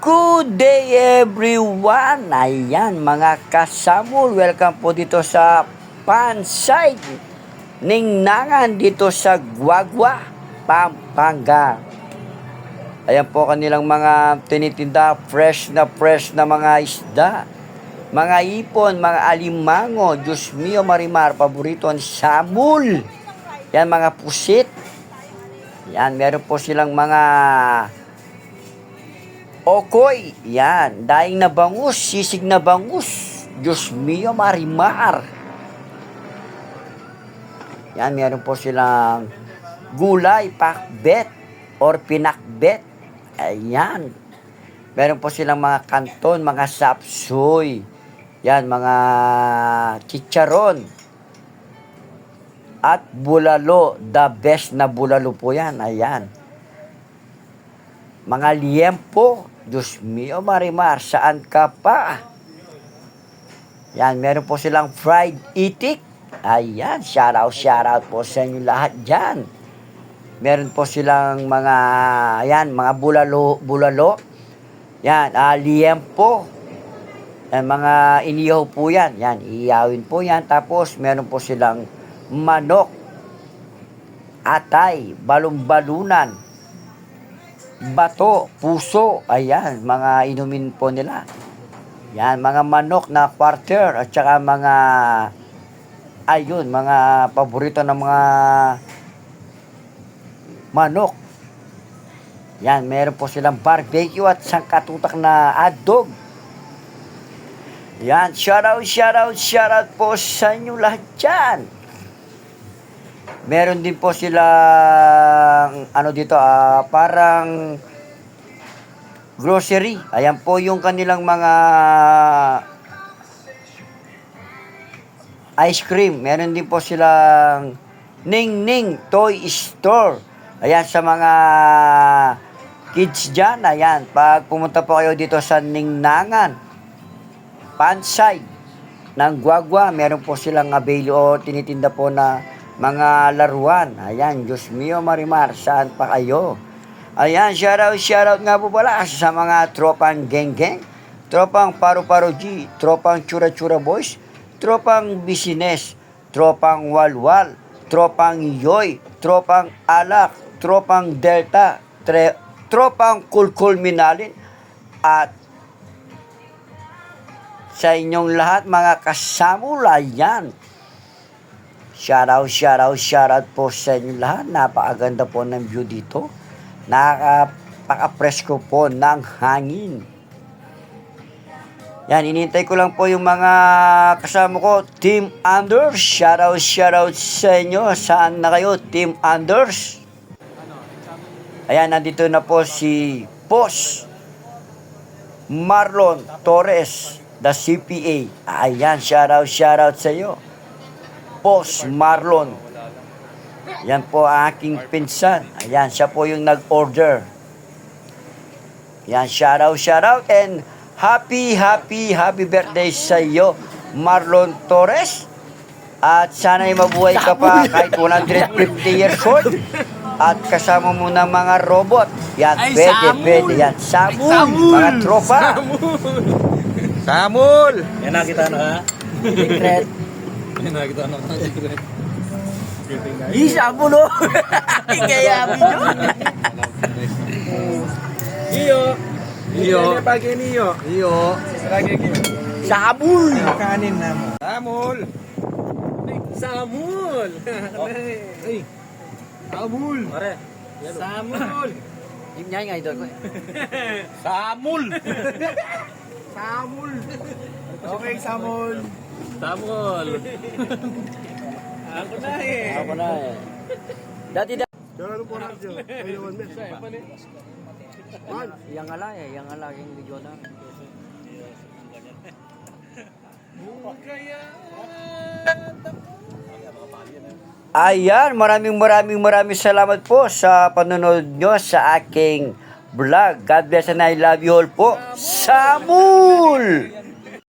Good day everyone! Ayan mga kasamul, welcome po dito sa Pansay Ningnangan dito sa Guagua, Pampanga. Ayan po kanilang mga tinitinda, fresh na mga isda, mga ipon, mga alimango, Diyos mio marimar, paborito ang samul. Yan mga pusit. Yan, meron po silang mga okoy, yan, daing na bangus, sisig na bangus, Diyos mio marimar. Yan, meron po silang gulay, pakbet, or pinakbet. Ayan. Meron po silang mga kanton, mga sapsoy. Yan, mga chicharon. At bulalo, the best na bulalo po yan. Ayan. Mga liempo, Diyos mio marimar, saan ka pa? Yan, meron po silang fried itik. Ayan, shout out po sa inyo lahat dyan. Meron po silang mga, ayan, mga bulalo. Yan, liempo. Yan, mga iniyaw po yan. Yan, iyawin po yan. Tapos, meron po silang manok, atay, balon-balunan, bato, puso. Ayan, mga inumin po nila. Yan, mga manok na quarter at saka mga, ayun, mga paborito ng mga manok. Yan, meron po silang barbecue at sangkatutak na hotdog. Yan, shout out po sa inyo lahat dyan. Meron din po silang, ano dito, parang grocery. Ayan po yung kanilang mga ice cream. Meron din po silang Ning Toy Store. Ayan, sa mga kids dyan. Ayan, pag pumunta po kayo dito sa Ningnangan, Pansay ng Guagua, meron po silang available o tinitinda po na mga laruan. Ayan, Diyos mio marimar, saan pa kayo? Ayan, shout out nga po pala sa mga tropang geng-geng, tropang paro-paro G, tropang tsura-tsura boys, tropang business, tropang walwal, tropang yoy, tropang alak, tropang delta, tropang kulkul minalin, at sa inyong lahat mga kasamulayan. Shout out po sa inyo lahat. Napakaganda po ng view dito. Nakapaka-presko po ng hangin. Yan, inintay ko lang po yung mga kasama ko, Team Anders. Shout out sa inyo. Saan na kayo, Team Anders? Ayan, nandito na po si Boss Marlon Torres, the CPA. Ayan, shout out sa iyo, Boss Marlon. Yan po ang aking pinsan. Ayan, siya po yung nag-order. Yan, shout out and happy birthday sa iyo, Marlon Torres. At sana'y mabuhay ka pa kahit 150 years old. At kasama mo na mga robot. Yan, pwede. Yan, Samul, mga tropa. Samul! Yan nakita na ka? Secret. Yan nakita na ka? Secret. Samul, oh. Kaya video. Iyo. Pagi niyo. Iyo. Samul. Kanin na mo. Samul! Samul! Ay! Samul! Pare! Samul! Yung niya yung idol ko. Samul! Samul! Okay, Samul. Samul! Ako na eh. Dati Ano po radyo? Ay, naman mes. yang ala yung video na. Ayan, maraming salamat po sa panonood nyo sa aking vlog. God bless and I love you all po. Samul!